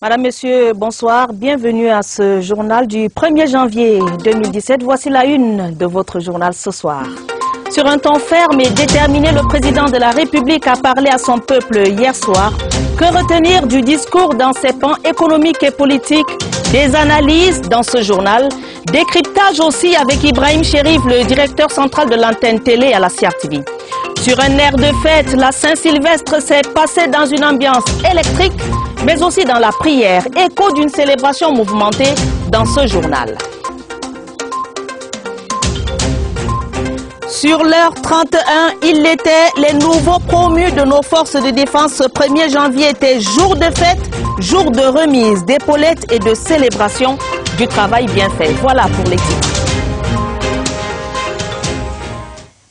Madame, Monsieur, bonsoir. Bienvenue à ce journal du 1er janvier 2017. Voici la une de votre journal ce soir. Sur un ton ferme et déterminé, le président de la République a parlé à son peuple hier soir. Que retenir du discours dans ses pans économiques et politiques? Des analyses dans ce journal. Décryptage aussi avec Ibrahim Chérif, le directeur central de l'antenne télé à la CRTV. Sur un air de fête, la Saint-Sylvestre s'est passée dans une ambiance électrique, mais aussi dans la prière, écho d'une célébration mouvementée dans ce journal. Sur l'heure 31, il l'était, les nouveaux promus de nos forces de défense ce 1er janvier était jour de fête, jour de remise d'épaulettes et de célébration du travail bien fait. Voilà pour les titres.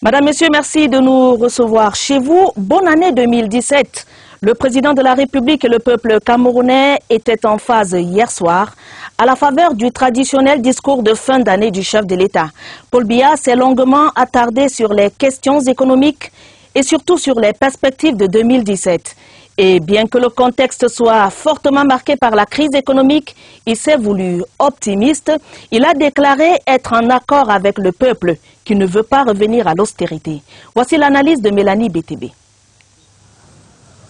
Madame, Monsieur, merci de nous recevoir chez vous. Bonne année 2017. Le président de la République et le peuple camerounais étaient en phase hier soir à la faveur du traditionnel discours de fin d'année du chef de l'État. Paul Biya s'est longuement attardé sur les questions économiques et surtout sur les perspectives de 2017. Et bien que le contexte soit fortement marqué par la crise économique, il s'est voulu optimiste. Il a déclaré être en accord avec le peuple qui ne veut pas revenir à l'austérité. Voici l'analyse de Mélanie BTB.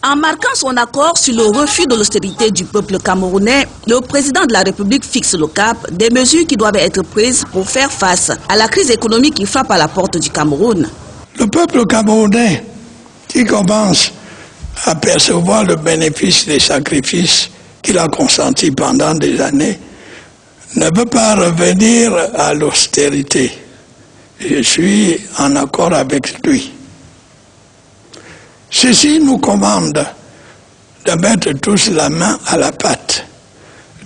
En marquant son accord sur le refus de l'austérité du peuple camerounais, le président de la République fixe le cap des mesures qui doivent être prises pour faire face à la crise économique qui frappe à la porte du Cameroun. Le peuple camerounais qui commence à percevoir le bénéfice des sacrifices qu'il a consentis pendant des années ne veut pas revenir à l'austérité. Je suis en accord avec lui. Ceci nous commande de mettre tous la main à la pâte,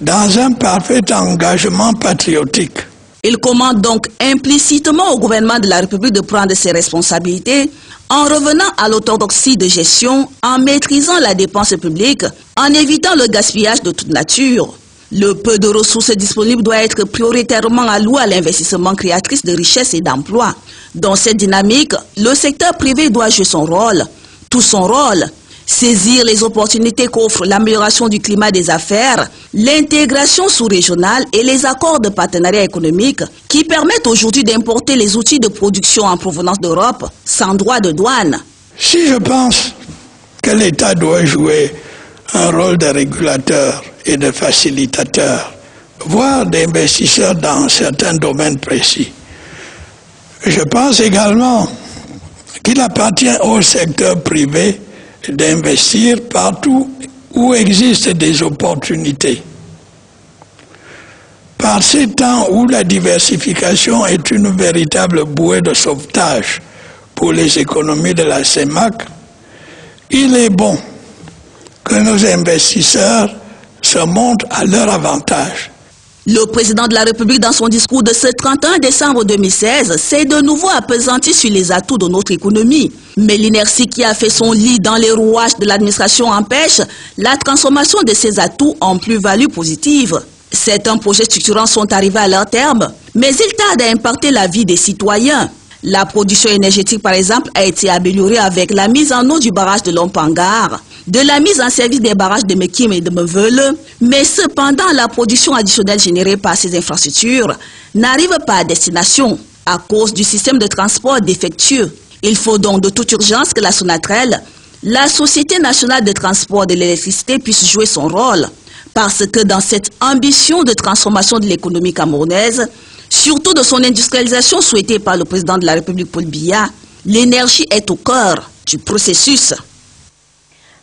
dans un parfait engagement patriotique. Il commande donc implicitement au gouvernement de la République de prendre ses responsabilités en revenant à l'orthodoxie de gestion, en maîtrisant la dépense publique, en évitant le gaspillage de toute nature. Le peu de ressources disponibles doit être prioritairement alloué à l'investissement créatrice de richesses et d'emplois. Dans cette dynamique, le secteur privé doit jouer son rôle. Tout son rôle, saisir les opportunités qu'offre l'amélioration du climat des affaires, l'intégration sous-régionale et les accords de partenariat économique qui permettent aujourd'hui d'importer les outils de production en provenance d'Europe sans droit de douane. Si je pense que l'État doit jouer un rôle de régulateur et de facilitateur, voire d'investisseur dans certains domaines précis, je pense également qu'il appartient au secteur privé d'investir partout où existent des opportunités. Par ces temps où la diversification est une véritable bouée de sauvetage pour les économies de la CEMAC, il est bon que nos investisseurs se montrent à leur avantage. Le président de la République, dans son discours de ce 31 décembre 2016, s'est de nouveau appesanti sur les atouts de notre économie. Mais l'inertie qui a fait son lit dans les rouages de l'administration empêche la transformation de ces atouts en plus-value positive. Certains projets structurants sont arrivés à leur terme, mais ils tardent à impacter la vie des citoyens. La production énergétique, par exemple, a été améliorée avec la mise en eau du barrage de Lompangar, de la mise en service des barrages de Mekim et de Meveule, mais cependant la production additionnelle générée par ces infrastructures n'arrive pas à destination à cause du système de transport défectueux. Il faut donc de toute urgence que la Sonatrel, la Société nationale de transport de l'électricité, puisse jouer son rôle, parce que dans cette ambition de transformation de l'économie camerounaise, surtout de son industrialisation souhaitée par le président de la République Paul Biya, l'énergie est au cœur du processus.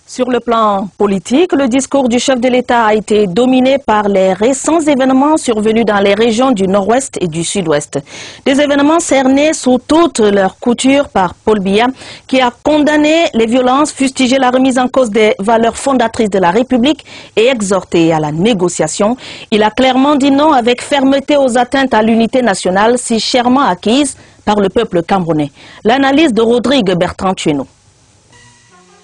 Sur le plan politique, le discours du chef de l'État a été dominé par les récents événements survenus dans les régions du Nord-Ouest et du Sud-Ouest. Des événements cernés sous toute leur couture par Paul Biya, qui a condamné les violences, fustigé la remise en cause des valeurs fondatrices de la République et exhorté à la négociation. Il a clairement dit non avec fermeté aux atteintes à l'unité nationale si chèrement acquises par le peuple camerounais. L'analyse de Rodrigue Bertrand-Tueno.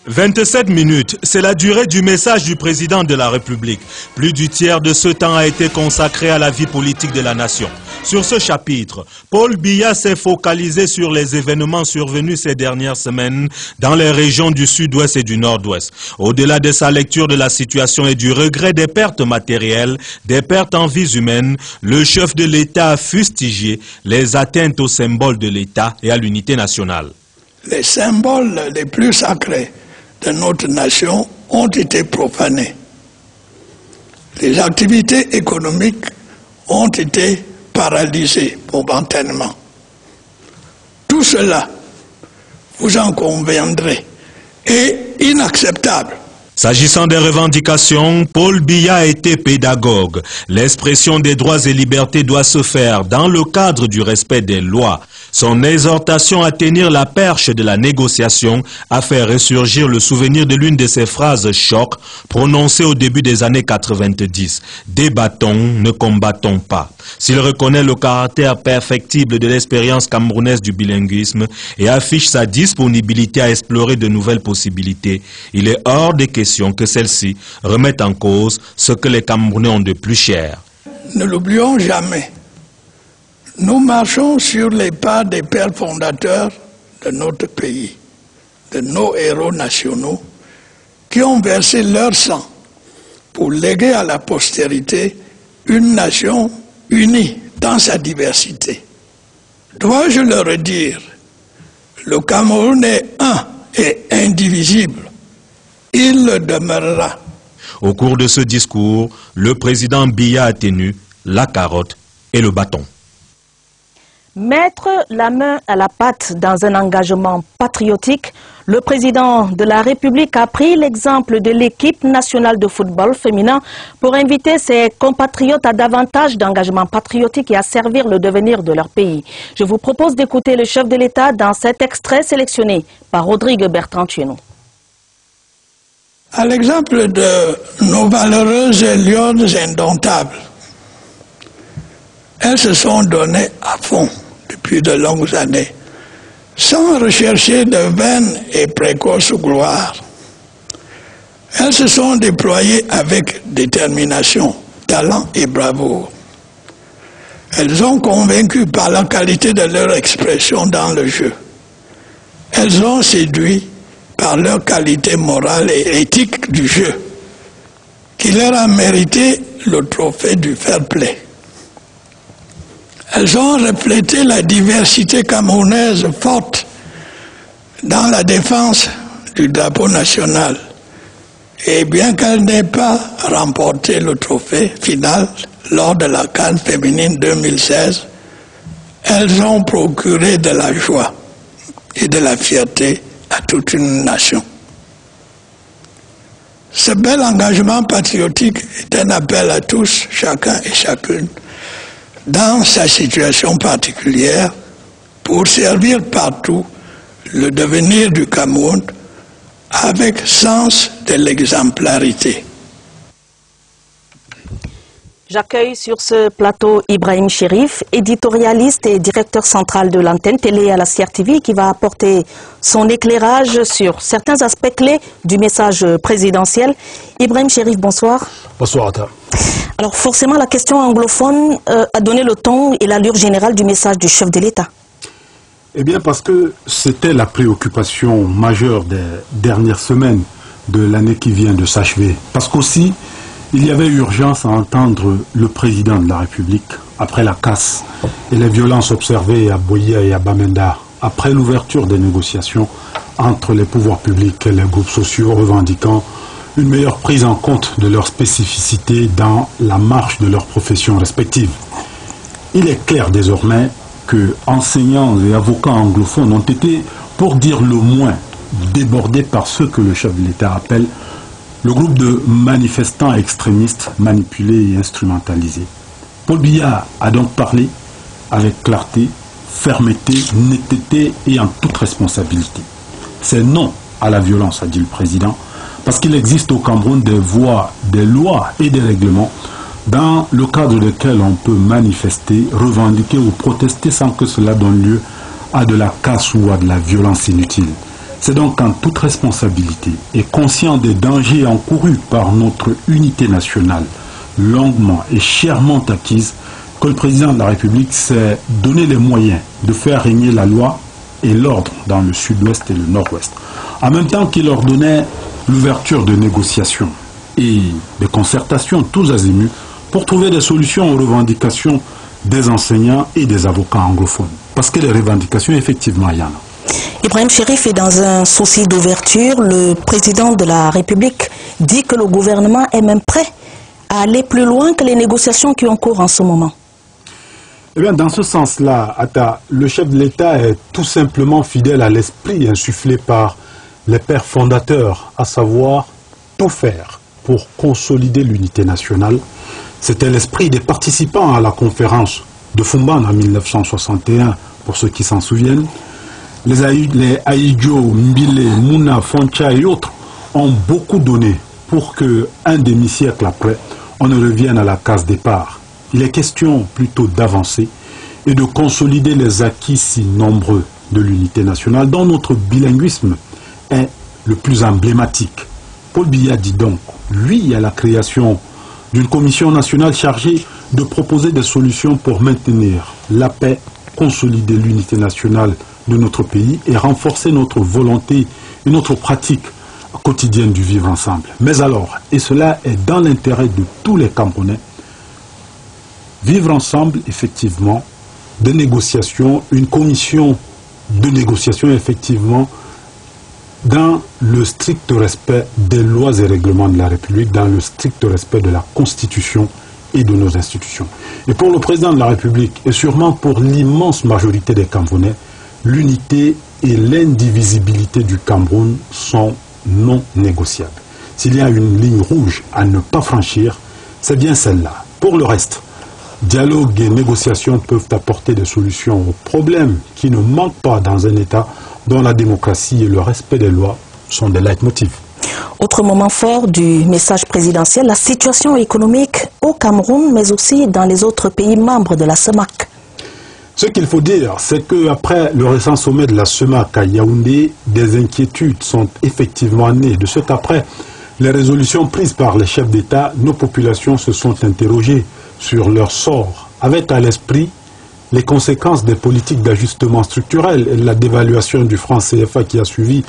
27 minutes, c'est la durée du message du président de la République. Plus du tiers de ce temps a été consacré à la vie politique de la nation. Sur ce chapitre, Paul Biya s'est focalisé sur les événements survenus ces dernières semaines dans les régions du sud-ouest et du nord-ouest. Au-delà de sa lecture de la situation et du regret des pertes matérielles, des pertes en vies humaines, le chef de l'État a fustigé les atteintes aux symboles de l'État et à l'unité nationale. Les symboles les plus sacrés de notre nation ont été profanés. Les activités économiques ont été paralysées momentanément. Tout cela, vous en conviendrez, est inacceptable. S'agissant des revendications, Paul Biya a été pédagogue. L'expression des droits et libertés doit se faire dans le cadre du respect des lois. Son exhortation à tenir la perche de la négociation a fait ressurgir le souvenir de l'une de ses phrases choc prononcées au début des années 90. Débattons, ne combattons pas. S'il reconnaît le caractère perfectible de l'expérience camerounaise du bilinguisme et affiche sa disponibilité à explorer de nouvelles possibilités, il est hors de question que celle-ci remette en cause ce que les Camerounais ont de plus cher. Ne l'oublions jamais. Nous marchons sur les pas des pères fondateurs de notre pays, de nos héros nationaux, qui ont versé leur sang pour léguer à la postérité une nation unie dans sa diversité. Dois-je le redire, le Cameroun est un et indivisible. Il le demeurera. Au cours de ce discours, le président Biya a tenu la carotte et le bâton. Mettre la main à la pâte dans un engagement patriotique, le président de la République a pris l'exemple de l'équipe nationale de football féminin pour inviter ses compatriotes à davantage d'engagement patriotique et à servir le devenir de leur pays. Je vous propose d'écouter le chef de l'État dans cet extrait sélectionné par Rodrigue Bertrand-Tueno. À l'exemple de nos valeureuses lionnes indomptables, elles se sont données à fond depuis de longues années, sans rechercher de vaines et précoces gloires. Elles se sont déployées avec détermination, talent et bravoure. Elles ont convaincu par la qualité de leur expression dans le jeu. Elles ont séduit par leur qualité morale et éthique du jeu, qui leur a mérité le trophée du fair play. Elles ont reflété la diversité camerounaise forte dans la défense du drapeau national. Et bien qu'elles n'aient pas remporté le trophée final lors de la CAN féminine 2016, elles ont procuré de la joie et de la fierté à toute une nation. Ce bel engagement patriotique est un appel à tous, chacun et chacune, dans sa situation particulière, pour servir partout le devenir du Cameroun avec sens de l'exemplarité. J'accueille sur ce plateau Ibrahim Chérif, éditorialiste et directeur central de l'antenne télé à la CRTV, qui va apporter son éclairage sur certains aspects clés du message présidentiel. Ibrahim Chérif, bonsoir. Bonsoir, Atta. Alors forcément, la question anglophone a donné le ton et l'allure générale du message du chef de l'État. Eh bien, parce que c'était la préoccupation majeure des dernières semaines de l'année qui vient de s'achever. Parce qu'aussi, il y avait urgence à entendre le président de la République après la casse et les violences observées à Boya et à Bamenda, après l'ouverture des négociations entre les pouvoirs publics et les groupes sociaux revendiquant une meilleure prise en compte de leurs spécificités dans la marche de leurs professions respectives. Il est clair désormais que enseignants et avocats anglophones ont été, pour dire le moins, débordés par ce que le chef de l'État appelle le groupe de manifestants extrémistes manipulés et instrumentalisés. Paul Biya a donc parlé avec clarté, fermeté, netteté et en toute responsabilité. C'est non à la violence, a dit le président, parce qu'il existe au Cameroun des voies, des lois et des règlements dans le cadre desquels on peut manifester, revendiquer ou protester sans que cela donne lieu à de la casse ou à de la violence inutile. C'est donc en toute responsabilité et conscient des dangers encourus par notre unité nationale, longuement et chèrement acquise, que le président de la République s'est donné les moyens de faire régner la loi et l'ordre dans le sud-ouest et le nord-ouest, en même temps qu'il ordonnait l'ouverture de négociations et de concertations tous azimuts pour trouver des solutions aux revendications des enseignants et des avocats anglophones. Parce que les revendications, effectivement, il y en a. Ibrahim Chérif est dans un souci d'ouverture. Le président de la République dit que le gouvernement est même prêt à aller plus loin que les négociations qui ont cours en ce moment. Eh bien, dans ce sens-là, le chef de l'État est tout simplement fidèle à l'esprit insufflé par les pères fondateurs, à savoir tout faire pour consolider l'unité nationale. C'était l'esprit des participants à la conférence de Fumban en 1961, pour ceux qui s'en souviennent. Les Aïdjo, Mbile, Mouna, Foncha et autres ont beaucoup donné pour qu'un demi-siècle après, on ne revienne à la case départ. Il est question plutôt d'avancer et de consolider les acquis si nombreux de l'unité nationale, dont notre bilinguisme est le plus emblématique. Paul Biya dit donc, lui, à la création d'une commission nationale chargée de proposer des solutions pour maintenir la paix, consolider l'unité nationale de notre pays et renforcer notre volonté et notre pratique quotidienne du vivre ensemble. Mais alors, et cela est dans l'intérêt de tous les Camerounais, vivre ensemble, effectivement, de négociations, une commission de négociation, effectivement, dans le strict respect des lois et règlements de la République, dans le strict respect de la Constitution et de nos institutions. Et pour le président de la République, et sûrement pour l'immense majorité des Camerounais, l'unité et l'indivisibilité du Cameroun sont non négociables. S'il y a une ligne rouge à ne pas franchir, c'est bien celle-là. Pour le reste, dialogue et négociations peuvent apporter des solutions aux problèmes qui ne manquent pas dans un État dont la démocratie et le respect des lois sont des leitmotifs. Autre moment fort du message présidentiel, la situation économique au Cameroun, mais aussi dans les autres pays membres de la CEMAC. Ce qu'il faut dire, c'est qu'après le récent sommet de la CEMAC à Yaoundé, des inquiétudes sont effectivement nées. De ce qu'après les résolutions prises par les chefs d'État, nos populations se sont interrogées sur leur sort, avec à l'esprit les conséquences des politiques d'ajustement structurel et la dévaluation du franc CFA qui a suivi.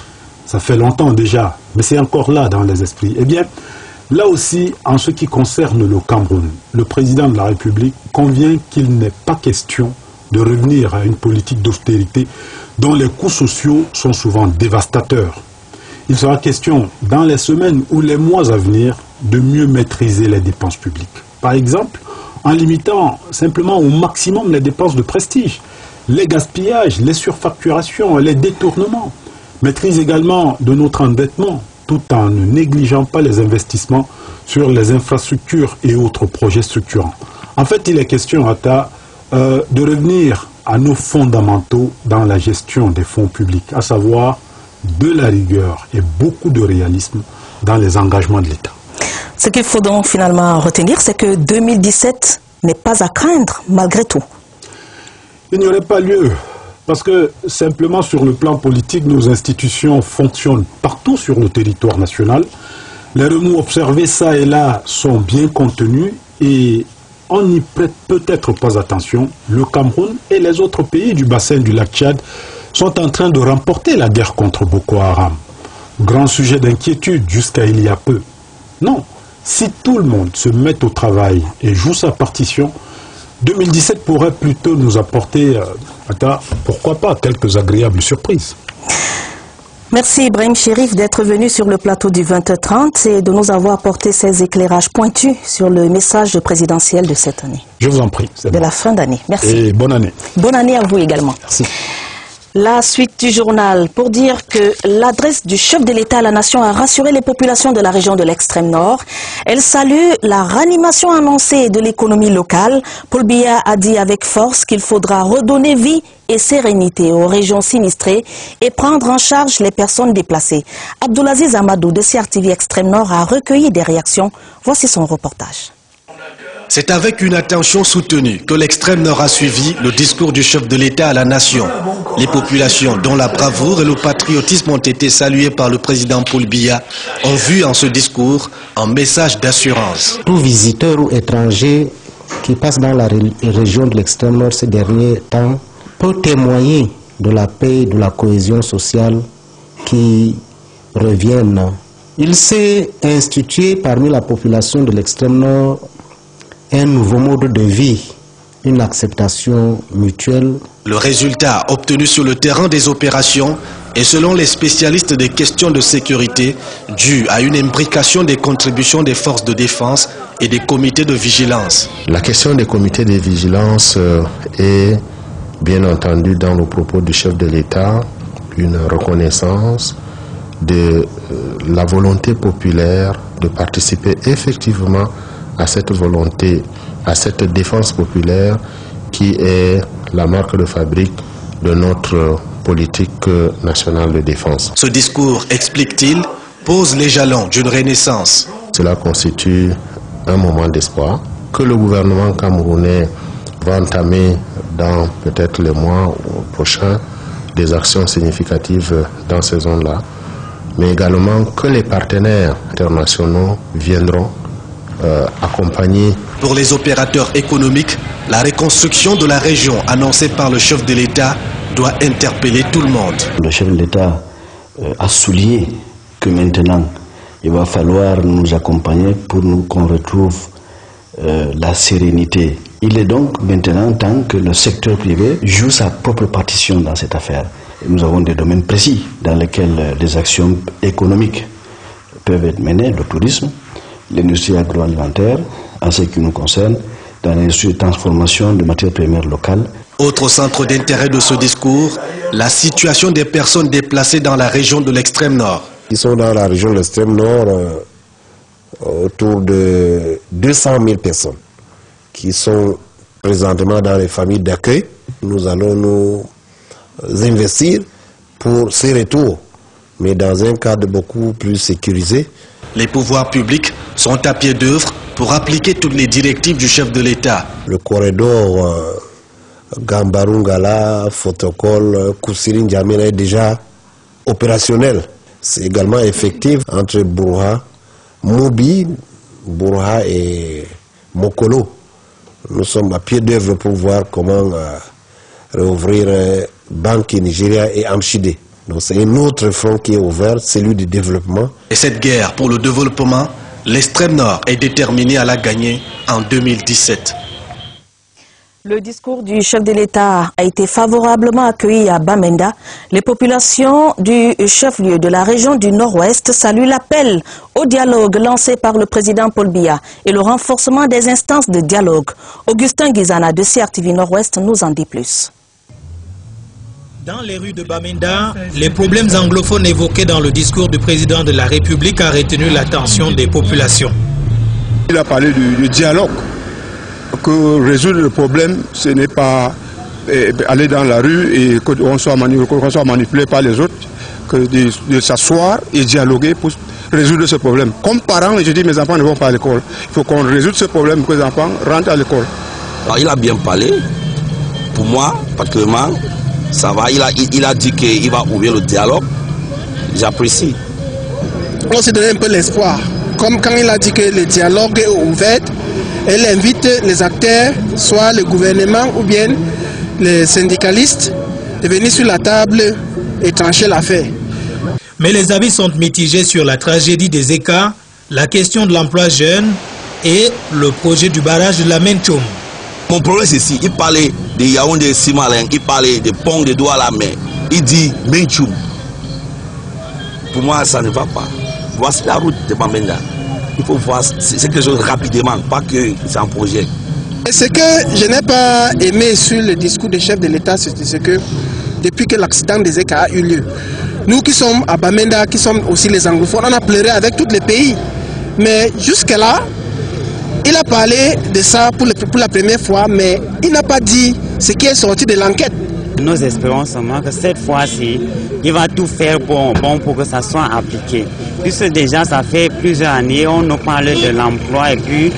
Ça fait longtemps déjà, mais c'est encore là dans les esprits. Eh bien, là aussi, en ce qui concerne le Cameroun, le président de la République convient qu'il n'est pas question de revenir à une politique d'austérité dont les coûts sociaux sont souvent dévastateurs. Il sera question, dans les semaines ou les mois à venir, de mieux maîtriser les dépenses publiques. Par exemple, en limitant simplement au maximum les dépenses de prestige, les gaspillages, les surfacturations, les détournements. Maîtrise également de notre endettement, tout en ne négligeant pas les investissements sur les infrastructures et autres projets structurants. En fait, il est question, de revenir à nos fondamentaux dans la gestion des fonds publics, à savoir de la rigueur et beaucoup de réalisme dans les engagements de l'État. Ce qu'il faut donc finalement retenir, c'est que 2017 n'est pas à craindre malgré tout. Il n'y aurait pas lieu, parce que simplement sur le plan politique, nos institutions fonctionnent partout sur le territoire national. Les remous observés ça et là sont bien contenus et on n'y prête peut-être pas attention. Le Cameroun et les autres pays du bassin du lac Tchad sont en train de remporter la guerre contre Boko Haram. Grand sujet d'inquiétude jusqu'à il y a peu. Non, si tout le monde se met au travail et joue sa partition, 2017 pourrait plutôt nous apporter, pourquoi pas, quelques agréables surprises. Merci Ibrahim Chérif d'être venu sur le plateau du 20h30 et de nous avoir apporté ces éclairages pointus sur le message présidentiel de cette année. Je vous en prie. De la fin d'année. Merci. Et bonne année. Bonne année à vous également. Merci. La suite du journal pour dire que l'adresse du chef de l'État à la nation a rassuré les populations de la région de l'extrême nord. Elle salue la ranimation annoncée de l'économie locale. Paul Biya a dit avec force qu'il faudra redonner vie et sérénité aux régions sinistrées et prendre en charge les personnes déplacées. Abdoulaziz Amadou de CRTV Extrême Nord a recueilli des réactions. Voici son reportage. C'est avec une attention soutenue que l'extrême nord a suivi le discours du chef de l'État à la nation. Les populations dont la bravoure et le patriotisme ont été salués par le président Paul Biya ont vu en ce discours un message d'assurance. Tout visiteur ou étranger qui passe dans la région de l'extrême nord ces derniers temps peut témoigner de la paix et de la cohésion sociale qui reviennent. Il s'est institué parmi la population de l'extrême nord un nouveau mode de vie, une acceptation mutuelle. Le résultat obtenu sur le terrain des opérations est, selon les spécialistes des questions de sécurité, dû à une imbrication des contributions des forces de défense et des comités de vigilance. La question des comités de vigilance est bien entendu dans le propos du chef de l'État une reconnaissance de la volonté populaire de participer effectivement à cette volonté, à cette défense populaire qui est la marque de fabrique de notre politique nationale de défense. Ce discours, explique-t-il, pose les jalons d'une renaissance. Cela constitue un moment d'espoir que le gouvernement camerounais va entamer dans peut-être les mois prochains des actions significatives dans ces zones-là, mais également que les partenaires internationaux viendront accompagner. Pour les opérateurs économiques, la reconstruction de la région annoncée par le chef de l'État doit interpeller tout le monde. Le chef de l'État a souligné que maintenant, il va falloir nous accompagner pour qu'on retrouve la sérénité. Il est donc maintenant temps que le secteur privé joue sa propre partition dans cette affaire. Nous avons des domaines précis dans lesquels des actions économiques peuvent être menées, le tourisme, l'industrie agroalimentaire, en ce qui nous concerne, dans l'industrie de transformation de matières premières locales. Autre centre d'intérêt de ce discours, la situation des personnes déplacées dans la région de l'extrême nord. Ils sont dans la région de l'extrême nord autour de 200 000 personnes qui sont présentement dans les familles d'accueil. Nous allons nous investir pour ces retours, mais dans un cadre beaucoup plus sécurisé. Les pouvoirs publics sont à pied d'œuvre pour appliquer toutes les directives du chef de l'État. Le corridor Gambarungala, Fotokol, Koussiri N'Djamena est déjà opérationnel. C'est également effectif entre Bourha, Mobi, Bourha et Mokolo. Nous sommes à pied d'œuvre pour voir comment réouvrir Banque Nigeria et Amchide. Donc c'est un autre front qui est ouvert, celui du développement. Et cette guerre pour le développement, l'extrême nord est déterminé à la gagner en 2017. Le discours du chef de l'État a été favorablement accueilli à Bamenda. Les populations du chef-lieu de la région du Nord-Ouest saluent l'appel au dialogue lancé par le président Paul Biya et le renforcement des instances de dialogue. Augustin Guizana de CRTV Nord-Ouest nous en dit plus. Dans les rues de Bamenda, les problèmes anglophones évoqués dans le discours du président de la République a retenu l'attention des populations. Il a parlé du dialogue. Que résoudre le problème, ce n'est pas aller dans la rue et qu'on soit manipulé par les autres, que de s'asseoir et dialoguer pour résoudre ce problème. Comme parent, je dis mes enfants ne vont pas à l'école. Il faut qu'on résoudre ce problème, que les enfants rentrent à l'école. Alors il a bien parlé. Pour moi, particulièrement, ça va. Il a dit qu'il va ouvrir le dialogue. J'apprécie. On s'est donné un peu l'espoir. Comme quand il a dit que le dialogue est ouvert, elle invite les acteurs, soit le gouvernement ou bien les syndicalistes, de venir sur la table et trancher l'affaire. Mais les avis sont mitigés sur la tragédie des écarts, la question de l'emploi jeune et le projet du barrage de la Menchoum. Mon problème c'est ici, il parlait de Yaoundé Simalin, il parlait de pont de Douala, mais il dit Menchoum. Pour moi, ça ne va pas. Voici la route de Bamenda. Il faut voir c'est quelque chose rapidement, pas que c'est un projet. Et ce que je n'ai pas aimé sur le discours du chef de l'État, c'est que depuis que l'accident des ECA a eu lieu, nous qui sommes à Bamenda, qui sommes aussi les anglophones, on a pleuré avec tous les pays. Mais jusque-là, il a parlé de ça pour la première fois, mais il n'a pas dit ce qui est sorti de l'enquête. Nous espérons seulement que cette fois-ci, il va tout faire bon pour que ça soit appliqué. Puisque déjà, ça fait plusieurs années, on nous parle de l'emploi et puis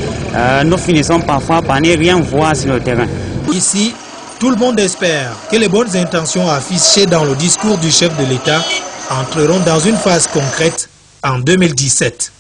nous finissons parfois par ne rien voir sur le terrain. Ici, tout le monde espère que les bonnes intentions affichées dans le discours du chef de l'État entreront dans une phase concrète en 2017.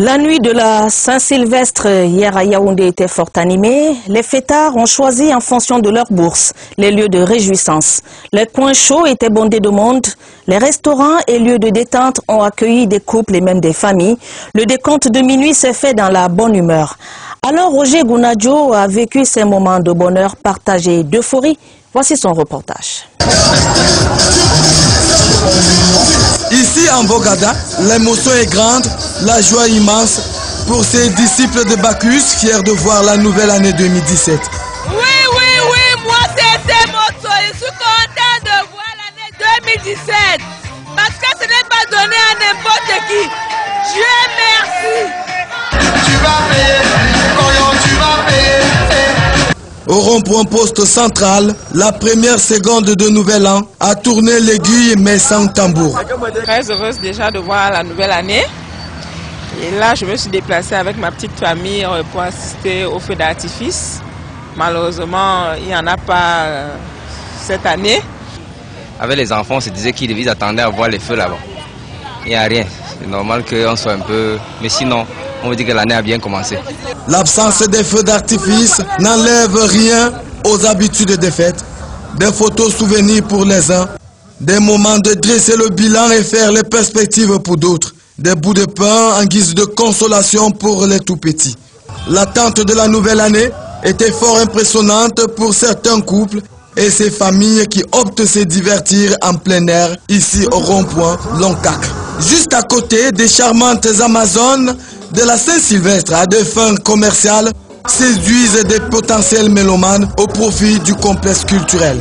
La nuit de la Saint-Sylvestre hier à Yaoundé était fort animée. Les fêtards ont choisi en fonction de leur bourse les lieux de réjouissance. Les coins chauds étaient bondés de monde. Les restaurants et lieux de détente ont accueilli des couples et même des familles. Le décompte de minuit s'est fait dans la bonne humeur. Alors Roger Gounadjo a vécu ces moments de bonheur partagés d'euphorie. Voici son reportage. Ici en Bogada, l'émotion est grande, la joie immense pour ces disciples de Bacchus, fiers de voir la nouvelle année 2017. Oui, moi c'est moto, je suis content de voir l'année 2017 parce que ce n'est pas donné à n'importe qui. Dieu merci. Tu vas payer, tu vas payer. Au rond-point poste central, la première seconde de Nouvel An a tourné l'aiguille mais sans tambour. Très heureuse déjà de voir la nouvelle année. Et là, je me suis déplacée avec ma petite famille pour assister au feu d'artifice. Malheureusement, il n'y en a pas cette année. Avec les enfants, on se disait qu'ils attendaient à voir les feux là-bas. Il n'y a rien. C'est normal qu'on soit un peu... Mais sinon, on veut dire que l'année a bien commencé. L'absence des feux d'artifice n'enlève rien aux habitudes des fêtes. Des photos souvenirs pour les uns, des moments de dresser le bilan et faire les perspectives pour d'autres, des bouts de pain en guise de consolation pour les tout-petits. L'attente de la nouvelle année était fort impressionnante pour certains couples et ces familles qui optent se divertir en plein air ici au rond-point Loncac. Juste à côté des charmantes Amazones de la Saint-Sylvestre à des fins commerciales séduisent des potentiels mélomanes au profit du complexe culturel.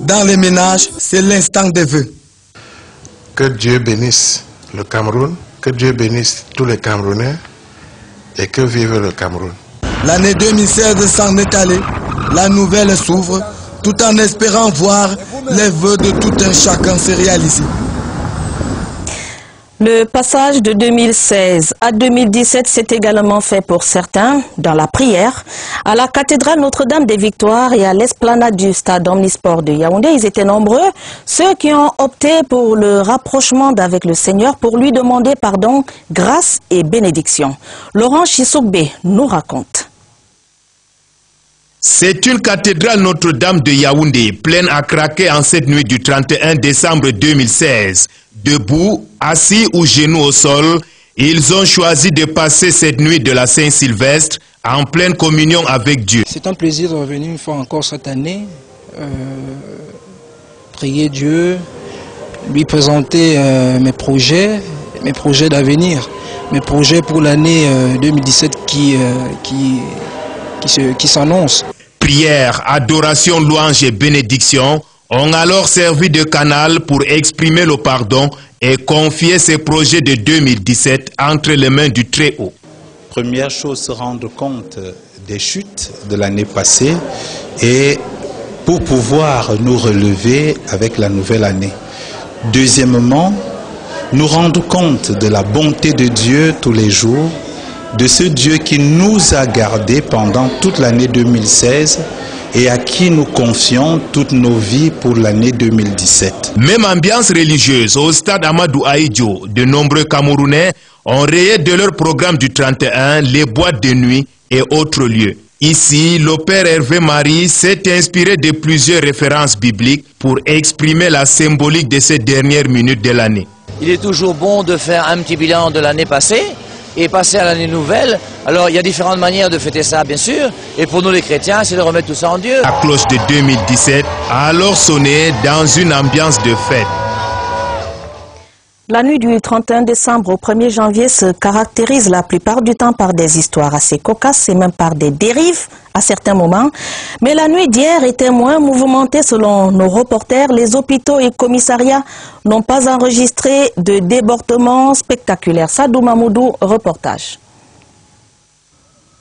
Dans les ménages, c'est l'instant des vœux. Que Dieu bénisse le Cameroun, que Dieu bénisse tous les Camerounais et que vive le Cameroun. L'année 2016 s'en est allée, la nouvelle s'ouvre, tout en espérant voir les vœux de tout un chacun se réaliser. Le passage de 2016 à 2017 s'est également fait pour certains dans la prière. À la cathédrale Notre-Dame des Victoires et à l'esplanade du stade Omnisport de Yaoundé, ils étaient nombreux, ceux qui ont opté pour le rapprochement avec le Seigneur pour lui demander pardon, grâce et bénédiction. Laurent Chissoukbe nous raconte. C'est une cathédrale Notre-Dame de Yaoundé, pleine à craquer en cette nuit du 31 décembre 2016. Debout, assis ou genoux au sol, ils ont choisi de passer cette nuit de la Saint-Sylvestre en pleine communion avec Dieu. C'est un plaisir de revenir une fois encore cette année, prier Dieu, lui présenter mes projets d'avenir, mes projets pour l'année 2017 qui s'annonce. Prière, adoration, louange et bénédiction ont alors servi de canal pour exprimer le pardon et confier ses projets de 2017 entre les mains du Très-Haut. Première chose, se rendre compte des chutes de l'année passée et pour pouvoir nous relever avec la nouvelle année. Deuxièmement, nous rendre compte de la bonté de Dieu tous les jours, de ce Dieu qui nous a gardés pendant toute l'année 2016 et à qui nous confions toutes nos vies pour l'année 2017. Même ambiance religieuse au stade Amadou Ahidjo, de nombreux Camerounais ont rayé de leur programme du 31 les boîtes de nuit et autres lieux. Ici, le Père Hervé Marie s'est inspiré de plusieurs références bibliques pour exprimer la symbolique de ces dernières minutes de l'année. Il est toujours bon de faire un petit bilan de l'année passée et passer à l'année nouvelle. Alors il y a différentes manières de fêter ça bien sûr, et pour nous les chrétiens c'est de remettre tout ça en Dieu. La cloche de 2017 a alors sonné dans une ambiance de fête. La nuit du 31 décembre au 1er janvier se caractérise la plupart du temps par des histoires assez cocasses et même par des dérives à certains moments. Mais la nuit d'hier était moins mouvementée selon nos reporters. Les hôpitaux et commissariats n'ont pas enregistré de débordements spectaculaires. Sadou Mamoudou, reportage.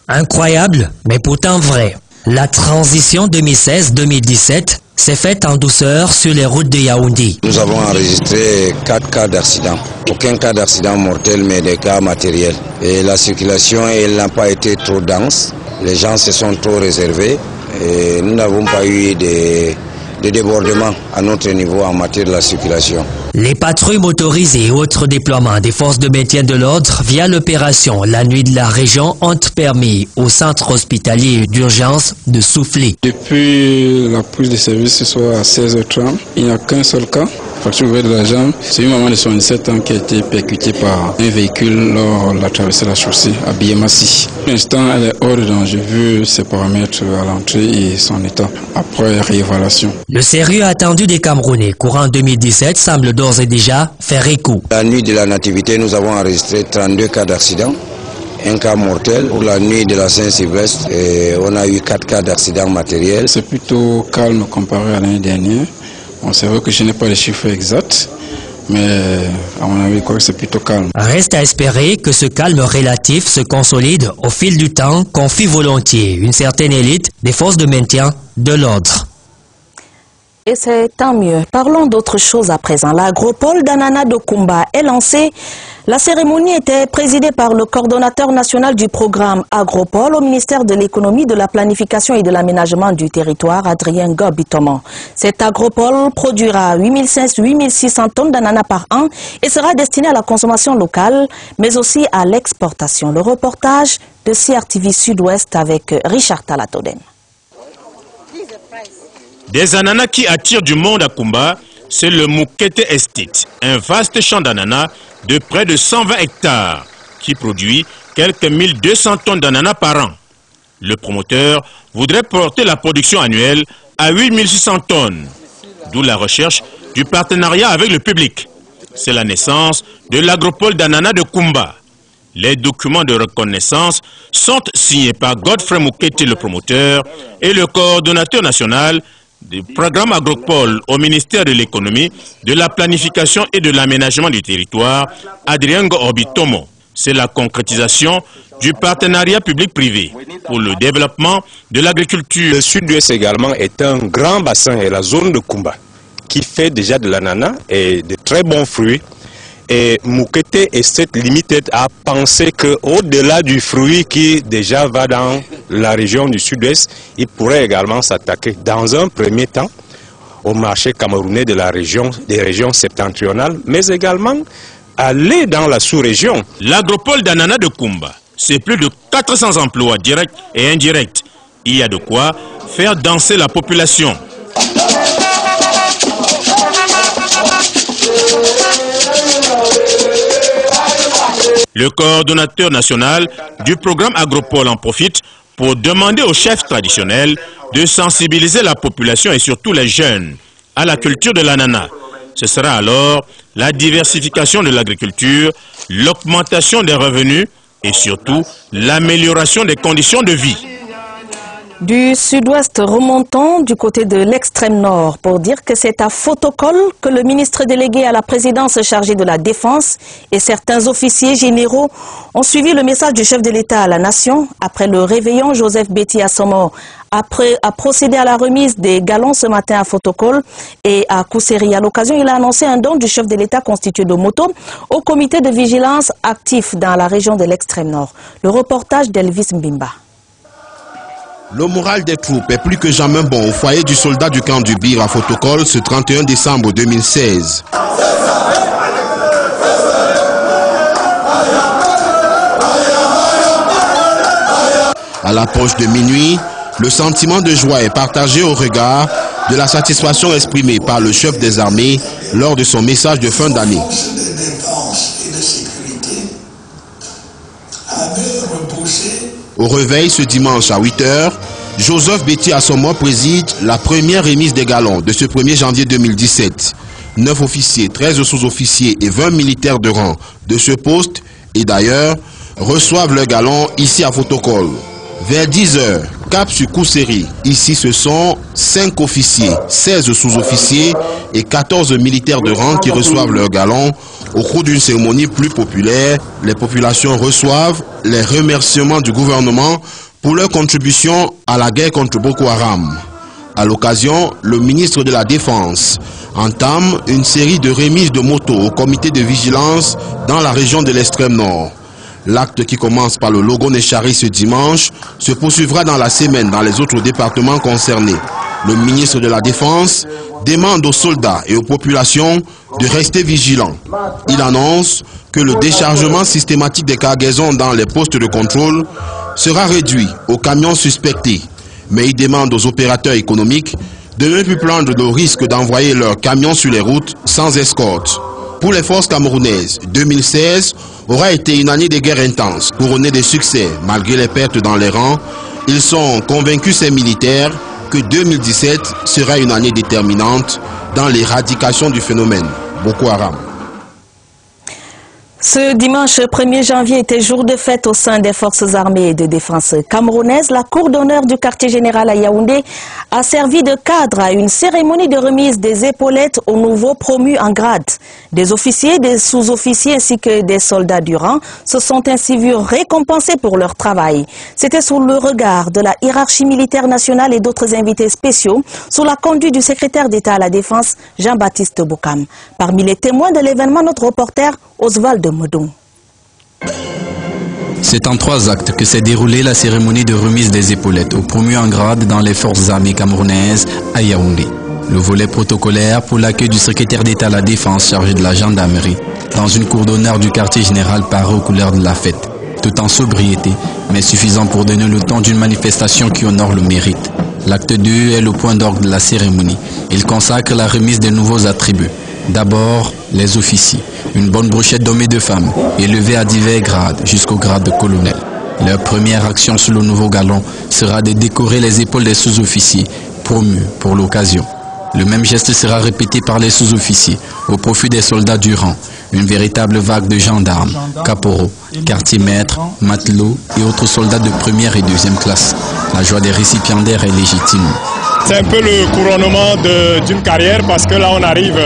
Incroyable, mais pourtant vrai. La transition 2016-2017 s'est faite en douceur sur les routes de Yaoundé. Nous avons enregistré 4 cas d'accident. Aucun cas d'accident mortel, mais des cas matériels. Et la circulation, elle n'a pas été trop dense. Les gens se sont trop réservés. Et nous n'avons pas eu de débordements à notre niveau en matière de la circulation. Les patrouilles motorisées et autres déploiements des forces de maintien de l'ordre via l'opération La Nuit de la Région ont permis au centre hospitalier d'urgence de souffler. Depuis la prise de service ce soir à 16h30, il n'y a qu'un seul cas. Fracture ouverte de la jambe. C'est une maman de 77 ans qui a été percutée par un véhicule lors de la traversée de la chaussée à Biémassi. Pour l'instant, elle est hors de danger vu ses paramètres à l'entrée et son état après réévaluation. Le sérieux attendu des Camerounais courant 2017 semble d'ores et déjà faire écho. La nuit de la Nativité, nous avons enregistré 32 cas d'accident. Un cas mortel. Pour la nuit de la Saint-Sylvestre, on a eu 4 cas d'accident matériel. C'est plutôt calme comparé à l'année dernière. Bon, c'est vrai que je n'ai pas les chiffres exacts, mais à mon avis, c'est plutôt calme. Reste à espérer que ce calme relatif se consolide au fil du temps, confie volontiers une certaine élite des forces de maintien de l'ordre. Et c'est tant mieux. Parlons d'autre chose à présent. L'agropole d'Anana de Kumba est lancée. La cérémonie était présidée par le coordonnateur national du programme Agropole au ministère de l'économie, de la planification et de l'aménagement du territoire, Adrien Gobitoman. Cette agropole produira 8600 tonnes d'ananas par an et sera destinée à la consommation locale, mais aussi à l'exportation. Le reportage de CRTV Sud-Ouest avec Richard Talatoden. Des ananas qui attirent du monde à Kumba, c'est le Moukete Estate, un vaste champ d'ananas de près de 120 hectares qui produit quelques 1200 tonnes d'ananas par an. Le promoteur voudrait porter la production annuelle à 8600 tonnes, d'où la recherche du partenariat avec le public. C'est la naissance de l'agropole d'ananas de Kumba. Les documents de reconnaissance sont signés par Godfrey Moukete, le promoteur, et le coordonnateur national du programme Agropole au ministère de l'économie, de la planification et de l'aménagement du territoire, Adrien Gobitoman. C'est la concrétisation du partenariat public-privé pour le développement de l'agriculture. Le sud-ouest également est un grand bassin et la zone de Kumba qui fait déjà de l'ananas et de très bons fruits. Et Moukete Estate Limited a pensé qu'au-delà du fruit qui déjà va dans la région du sud-ouest, il pourrait également s'attaquer dans un premier temps au marché camerounais de des régions septentrionales, mais également aller dans la sous-région. L'agropole d'ananas de Kumba, c'est plus de 400 emplois directs et indirects. Il y a de quoi faire danser la population. Le coordonnateur national du programme Agropole en profite pour demander aux chefs traditionnels de sensibiliser la population et surtout les jeunes à la culture de l'ananas. Ce sera alors la diversification de l'agriculture, l'augmentation des revenus et surtout l'amélioration des conditions de vie. Du sud-ouest remontant du côté de l'extrême nord pour dire que c'est à Fotokol que le ministre délégué à la présidence chargé de la défense et certains officiers généraux ont suivi le message du chef de l'État à la nation. Après le réveillon, Joseph Betty Assomo a procédé à la remise des galons ce matin à Fotokol et à Kousséri. À l'occasion, il a annoncé un don du chef de l'État constitué de motos au comité de vigilance actif dans la région de l'extrême nord. Le reportage d'Elvis Mbimba. Le moral des troupes est plus que jamais bon au foyer du soldat du camp du Bir à Fotokol ce 31 décembre 2016. À l'approche de minuit, le sentiment de joie est partagé au regard de la satisfaction exprimée par le chef des armées lors de son message de fin d'année. Au réveil ce dimanche à 8 h, Joseph Betty Assomo préside la première remise des galons de ce 1er janvier 2017. 9 officiers, 13 sous-officiers et 20 militaires de rang de ce poste et d'ailleurs reçoivent leurs galons ici à Fotokol. Vers 10 h, cap sur Kousséri. Ici ce sont 5 officiers, 16 sous-officiers et 14 militaires de rang qui reçoivent leurs galons. Au cours d'une cérémonie plus populaire, les populations reçoivent les remerciements du gouvernement pour leur contribution à la guerre contre Boko Haram. À l'occasion, le ministre de la Défense entame une série de remises de motos au comité de vigilance dans la région de l'extrême nord. L'acte qui commence par le logo Nechari ce dimanche se poursuivra dans la semaine dans les autres départements concernés. Le ministre de la Défense demande aux soldats et aux populations de rester vigilants. Il annonce que le déchargement systématique des cargaisons dans les postes de contrôle sera réduit aux camions suspectés. Mais il demande aux opérateurs économiques de ne plus prendre le risque d'envoyer leurs camions sur les routes sans escorte. Pour les forces camerounaises, 2016 aura été une année de guerre intense, couronnée de succès malgré les pertes dans les rangs. Ils sont convaincus, ces militaires, que 2017 sera une année déterminante dans l'éradication du phénomène Boko Haram. Ce dimanche 1er janvier était jour de fête au sein des forces armées et de défense camerounaises. La cour d'honneur du quartier général à Yaoundé a servi de cadre à une cérémonie de remise des épaulettes aux nouveaux promus en grade. Des officiers, des sous-officiers ainsi que des soldats du rang se sont ainsi vus récompensés pour leur travail. C'était sous le regard de la hiérarchie militaire nationale et d'autres invités spéciaux, sous la conduite du secrétaire d'État à la Défense, Jean-Baptiste Bokam. Parmi les témoins de l'événement, notre reporter Oswald Modon. C'est en 3 actes que s'est déroulée la cérémonie de remise des épaulettes aux promus en grade dans les forces armées camerounaises à Yaoundé. Le volet protocolaire pour l'accueil du secrétaire d'État à la Défense chargé de la gendarmerie dans une cour d'honneur du quartier général paraît aux couleurs de la fête, tout en sobriété, mais suffisant pour donner le ton d'une manifestation qui honore le mérite. L'acte 2 est le point d'orgue de la cérémonie. Il consacre la remise des nouveaux attributs. D'abord, les officiers, une bonne brochette d'hommes et de femmes, élevés à divers grades jusqu'au grade de colonel. Leur première action sous le nouveau galon sera de décorer les épaules des sous-officiers, promus pour l'occasion. Le même geste sera répété par les sous-officiers au profit des soldats du rang. Une véritable vague de gendarmes, caporaux, quartiers-maîtres, matelots et autres soldats de première et deuxième classe. La joie des récipiendaires est légitime. C'est un peu le couronnement d'une carrière parce que là on arrive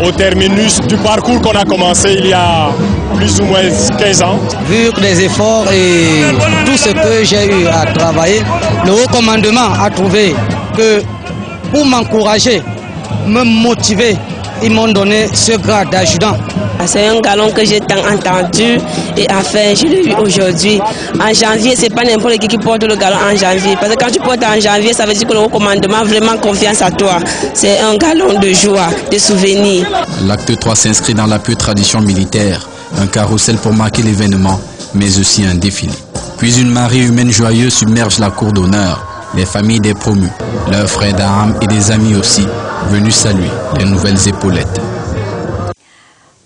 au terminus du parcours qu'on a commencé il y a plus ou moins 15 ans. Vu les efforts et tout ce que j'ai eu à travailler, le haut commandement a trouvé que pour m'encourager, me motiver, ils m'ont donné ce grade d'adjudant. C'est un galon que j'ai tant entendu et enfin je l'ai eu aujourd'hui. En janvier, c'est pas n'importe qui porte le galon en janvier. Parce que quand tu portes en janvier, ça veut dire que le haut commandement a vraiment confiance à toi. C'est un galon de joie, de souvenirs. L'acte 3 s'inscrit dans la pure tradition militaire. Un carrousel pour marquer l'événement, mais aussi un défilé. Puis une marée humaine joyeuse submerge la cour d'honneur. Les familles des promus, leurs frères d'armes et des amis aussi, venus saluer les nouvelles épaulettes.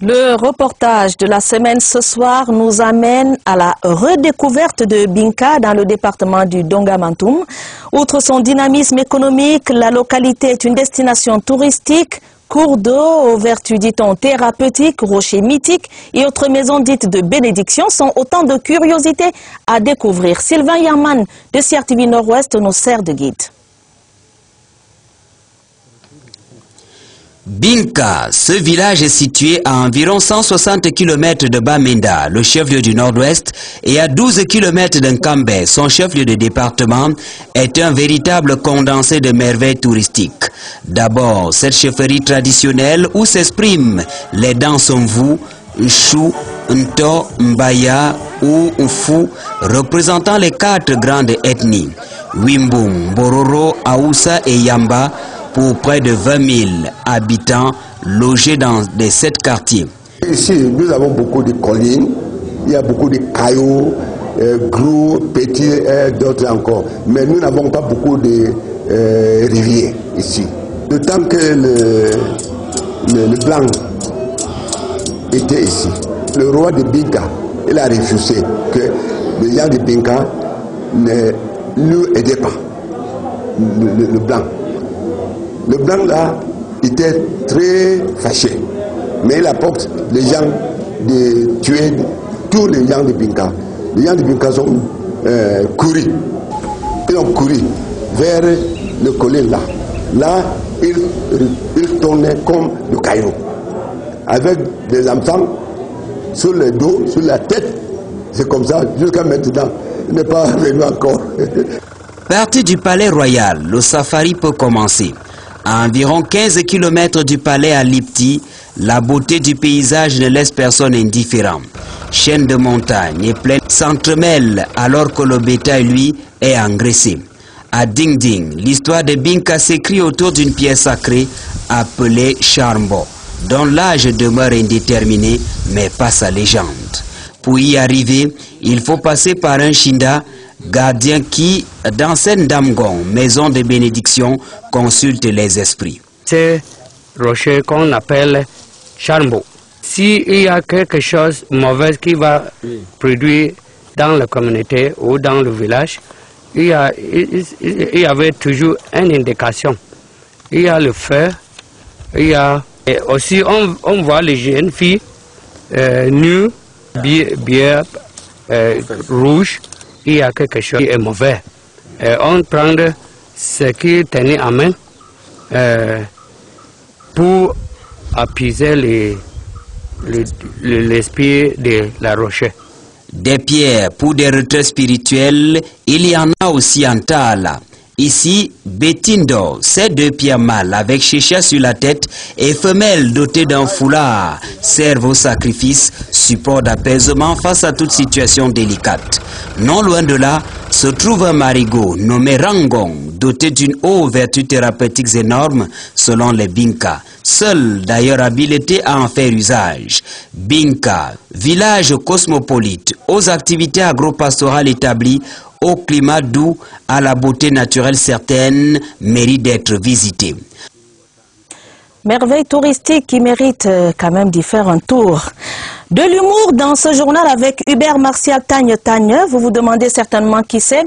Le reportage de la semaine ce soir nous amène à la redécouverte de Binka dans le département du Dongamantoum. Outre son dynamisme économique, la localité est une destination touristique. Cours d'eau aux vertus, dit-on, thérapeutiques, rochers mythiques et autres maisons dites de bénédiction sont autant de curiosités à découvrir. Sylvain Yaman de CRTV Nord-Ouest nous sert de guide. Binka, ce village est situé à environ 160 km de Bamenda, le chef-lieu du Nord-Ouest, et à 12 km d'Nkambé, son chef-lieu de département, est un véritable condensé de merveilles touristiques. D'abord, cette chefferie traditionnelle où s'expriment les Dansonvou, Chou, Nto, Mbaya ou Nfu, représentant les 4 grandes ethnies, Wimbum, Bororo, Aoussa et Yamba, pour près de 20 000 habitants logés dans les 7 quartiers. Ici, nous avons beaucoup de collines, il y a beaucoup de cailloux, gros, petits, d'autres encore. Mais nous n'avons pas beaucoup de rivières ici. Le temps que le blanc était ici, le roi de Binka, il a refusé que les gens de Binka ne nous aidaient pas, le blanc. Le blanc là était très fâché, mais il apporte les gens de tuer tous les gens de Binka. Les gens de Binka sont courus. Ils ont couru vers le collège là. Là, ils tournaient comme le caillou, avec des enfants sur le dos, sur la tête. C'est comme ça jusqu'à maintenant. Il n'est pas venu encore. Parti du palais royal, le safari peut commencer. À environ 15 km du palais à Lipti, la beauté du paysage ne laisse personne indifférent. Chaîne de montagnes et plaines s'entremêlent alors que le bétail, lui, est engraissé. À Ding Ding, l'histoire de Binka s'écrit autour d'une pierre sacrée appelée Charmbo, dont l'âge demeure indéterminé mais pas sa légende. Pour y arriver, il faut passer par un Shinda, gardien qui, dans Sendamgong, maison de bénédiction, consulte les esprits. C'est rocher qu'on appelle Charmbo. S'il y a quelque chose de mauvais qui va produire dans la communauté ou dans le village, il y avait toujours une indication. Il y a le feu, et aussi on voit les jeunes filles nues, bien rouges, il y a quelque chose qui est mauvais. On prend ce qui tenait en main pour apaiser l'esprit de la roche. Des pierres pour des retraits spirituels, il y en a aussi en Tala. Ici, Betindo, ces deux pierres mâles avec chécha sur la tête et femelles dotées d'un foulard servent au sacrifice, support d'apaisement face à toute situation délicate. Non loin de là, se trouve un marigot nommé Rangong, doté d'une haute vertu thérapeutique énorme selon les Binka, seul d'ailleurs habilité à en faire usage. Binka, village cosmopolite, aux activités agro-pastorales établies, au climat doux, à la beauté naturelle certaine, mérite d'être visité. Merveille touristique qui mérite quand même d'y faire un tour. De l'humour dans ce journal avec Hubert Martial Tagne. Vous vous demandez certainement qui c'est.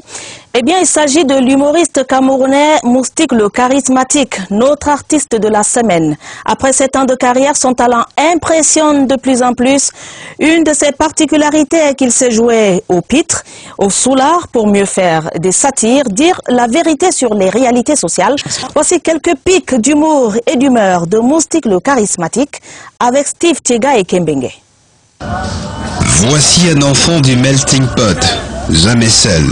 Eh bien, il s'agit de l'humoriste camerounais Moustique le charismatique, notre artiste de la semaine. Après 7 ans de carrière, son talent impressionne de plus en plus. Une de ses particularités est qu'il sait jouer au pitre, au soulard pour mieux faire des satires, dire la vérité sur les réalités sociales. Voici quelques pics d'humour et d'humeur de Moustique le charismatique avec Steve Tiega et Kembenge. Voici un enfant du melting pot, jamais seul.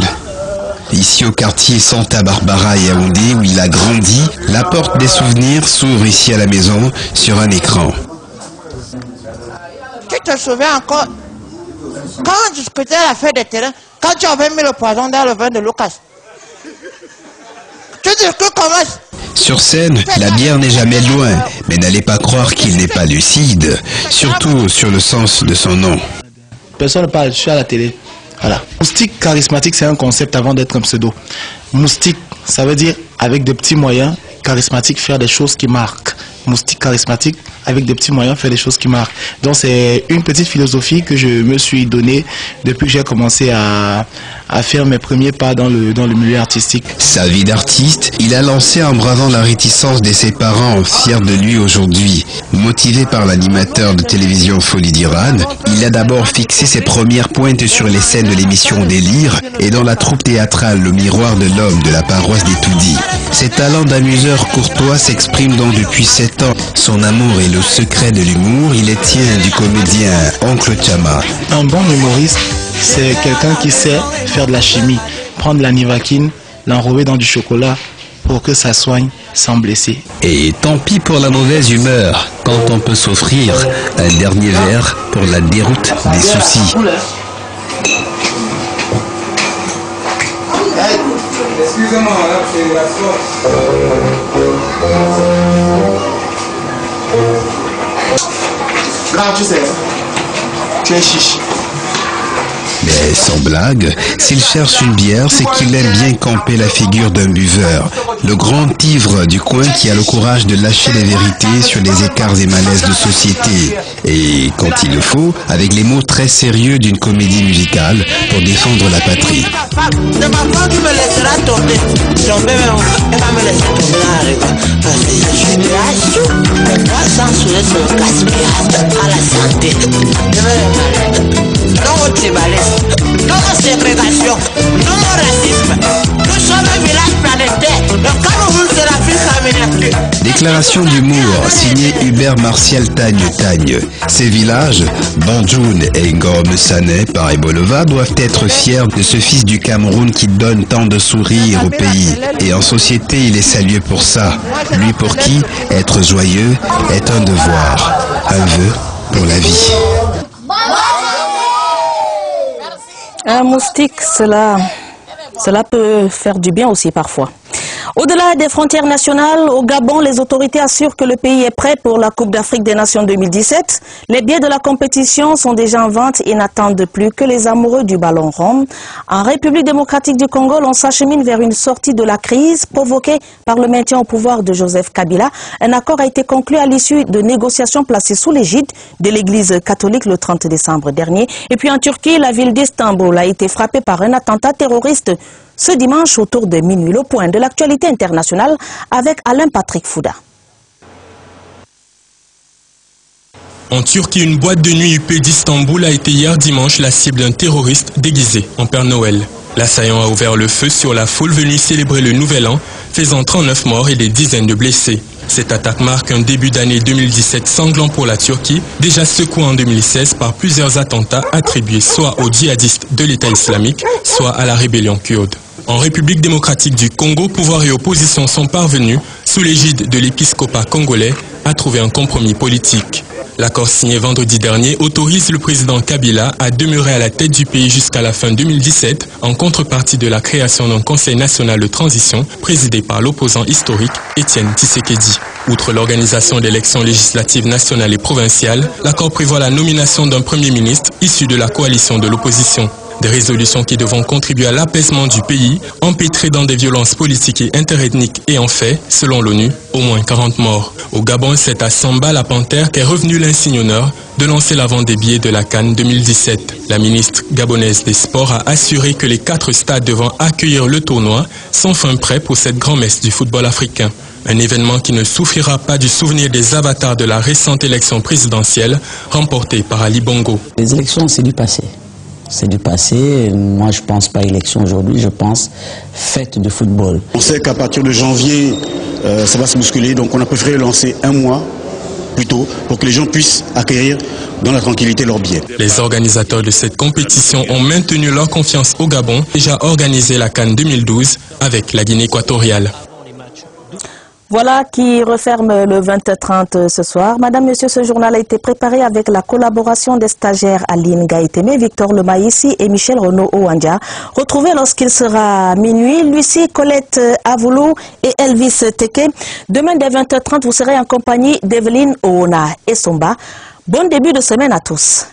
Ici au quartier Santa Barbara à Yaoundé où il a grandi, la porte des souvenirs s'ouvre ici à la maison sur un écran. Tu te souviens encore quand on discutait à la fête des terrains, quand tu avais mis le poison dans le vin de Lucas? Tu discutes comment? Sur scène, la bière n'est jamais loin, mais n'allez pas croire qu'il n'est pas lucide, surtout sur le sens de son nom. Personne ne parle, je suis à la télé. Voilà. Moustique charismatique, c'est un concept avant d'être un pseudo. Moustique, ça veut dire avec de petits moyens, charismatique, faire des choses qui marquent. Moustique charismatique, avec des petits moyens, faire des choses qui marquent. Donc c'est une petite philosophie que je me suis donnée depuis que j'ai commencé à faire mes premiers pas dans le milieu artistique. Sa vie d'artiste, il a lancé en bravant la réticence de ses parents, fiers de lui aujourd'hui. Motivé par l'animateur de télévision Folie d'Iran, il a d'abord fixé ses premières pointes sur les scènes de l'émission Délire et dans la troupe théâtrale Le Miroir de l'Homme de la paroisse des Toudis. Ses talents d'amuseur courtois s'expriment donc depuis 7 ans. Son amour et le secret de l'humour, il est tient du comédien Oncle Chama. Un bon humoriste, c'est quelqu'un qui sait faire de la chimie, prendre la nivaquine, l'enrober dans du chocolat pour que ça soigne sans blesser. Et tant pis pour la mauvaise humeur, quand on peut s'offrir un dernier verre pour la déroute des soucis. Excusez-moi, là, tu sais, tu es chiche. Mais sans blague, s'il cherche une bière, c'est qu'il aime bien camper la figure d'un buveur. Le grand ivre du coin qui a le courage de lâcher les vérités sur les écarts et malaises de société. Et quand il le faut, avec les mots très sérieux d'une comédie musicale pour défendre la patrie. C'est ma femme qui me laissera tomber. Tomber, elle va me laisser tomber dans la rue. Parce que je suis de la chou. Mais moi, sans soulever ce gaspillage à la santé. Je vais le malade. Non au tribalisme, non aux ségrégations, non au racisme. Nous sommes un village planétaire. Le Cameroun sera plus aménagé. Déclaration d'humour signée Hubert Martial Tagne. Ces villages, Banjoun et Ngom Sané par Ebolova, doivent être fiers de ce fils du Cameroun qui donne tant de sourires au pays. Et en société, il est salué pour ça. Lui pour qui être joyeux est un devoir, un vœu pour la vie. Un moustique, cela Cela peut faire du bien aussi parfois. Au-delà des frontières nationales, au Gabon, les autorités assurent que le pays est prêt pour la Coupe d'Afrique des Nations 2017. Les billets de la compétition sont déjà en vente et n'attendent plus que les amoureux du ballon rond. En République démocratique du Congo, on s'achemine vers une sortie de la crise provoquée par le maintien au pouvoir de Joseph Kabila. Un accord a été conclu à l'issue de négociations placées sous l'égide de l'Église catholique le 30 décembre dernier. Et puis en Turquie, la ville d'Istanbul a été frappée par un attentat terroriste ce dimanche autour de minuit. Le point de l'actualité internationale avec Alain-Patrick Fouda. En Turquie, une boîte de nuit UP d'Istanbul a été hier dimanche la cible d'un terroriste déguisé en Père Noël. L'assaillant a ouvert le feu sur la foule venue célébrer le Nouvel An, faisant 39 morts et des dizaines de blessés. Cette attaque marque un début d'année 2017 sanglant pour la Turquie, déjà secoué en 2016 par plusieurs attentats attribués soit aux djihadistes de l'État islamique, soit à la rébellion kurde. En République démocratique du Congo, pouvoir et opposition sont parvenus, sous l'égide de l'épiscopat congolais, à trouver un compromis politique. L'accord signé vendredi dernier autorise le président Kabila à demeurer à la tête du pays jusqu'à la fin 2017, en contrepartie de la création d'un conseil national de transition présidé par l'opposant historique Étienne Tshisekedi. Outre l'organisation d'élections législatives nationales et provinciales, l'accord prévoit la nomination d'un premier ministre issu de la coalition de l'opposition. Des résolutions qui devront contribuer à l'apaisement du pays, empêtré dans des violences politiques et interethniques et en fait, selon l'ONU, au moins 40 morts. Au Gabon, c'est à Samba la Panthère qu'est revenu l'insigne honneur de lancer la vente des billets de la CAN 2017. La ministre gabonaise des Sports a assuré que les 4 stades devant accueillir le tournoi sont fin prêts pour cette grand-messe du football africain. Un événement qui ne souffrira pas du souvenir des avatars de la récente élection présidentielle remportée par Ali Bongo. Les élections, c'est du passé. C'est du passé. Moi, je ne pense pas élection aujourd'hui, je pense fête de football. On sait qu'à partir de janvier, ça va se bousculer, donc on a préféré lancer un mois plus tôt pour que les gens puissent acquérir dans la tranquillité leurs billets. Les organisateurs de cette compétition ont maintenu leur confiance au Gabon, déjà organisé la CAN 2012 avec la Guinée équatoriale. Voilà qui referme le 20h30 ce soir. Madame, Monsieur, ce journal a été préparé avec la collaboration des stagiaires Aline Gaïtémé, Victor Lemaïssi et Michel Renaud Ouandja. Retrouvez lorsqu'il sera minuit Lucie Colette Avoulou et Elvis Teke. Demain dès 20h30, vous serez en compagnie d'Evelyne Oona et Somba. Bon début de semaine à tous.